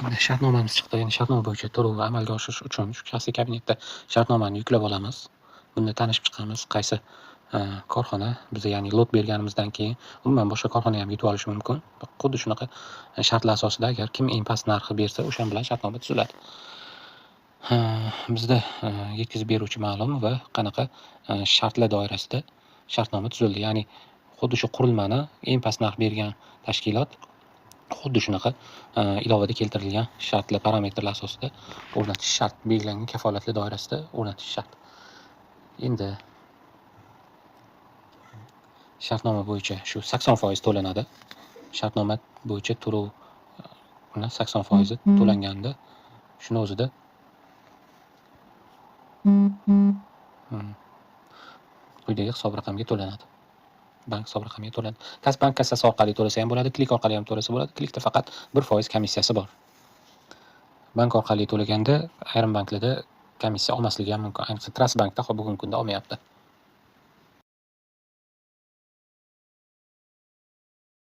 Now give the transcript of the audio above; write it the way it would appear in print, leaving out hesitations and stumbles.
Shartnomamiz chiqdi. Ya'ni shartnoma bo'yicha to'lovni amalga oshirish uchun shu shaxsiy kabinetda shartnomani yuklab olamiz. Bunda tanishib chiqamiz, qaysi korxona bizga ya'ni lot berganimizdan keyin umuman boshqa korxona ham yutib olishi mumkin. Xuddi shunaqa shartlar asosida agar kim eng past narxi bersa, o'sha bilan shartnoma tuziladi. Bizda yetkazib beruvchi ma'lum va qanaqa shartlar doirasida shartnoma tuzildi. Ya'ni xuddi shu qurilmani eng past narx bergan tashkilot xuddi shunaqa ilovada keltirilgan shartlar, parametrlar asosida o'rnatish shart, belgilangan kafolatlar doirasida o'rnatish shart. Endi shartnoma bo'yicha shu 80% to'lanadi. Shartnoma bo'yicha to'lov 80% to'langanda shuni o'zida quyidagi hisob raqamga to'lanadi. Bank hisob raqamiga to'lanadi. Kasbank kassasi orqali to'lasa ham bo'ladi, klik orqali ham to'lasa bo'ladi. Klikda faqat 1% komissiyasi bor. Bank orqali to'laganda ayrim banklarda komissiya olmasligi ham mumkin. Ayniqsa Trust bankda bugungi kunda olmayapti.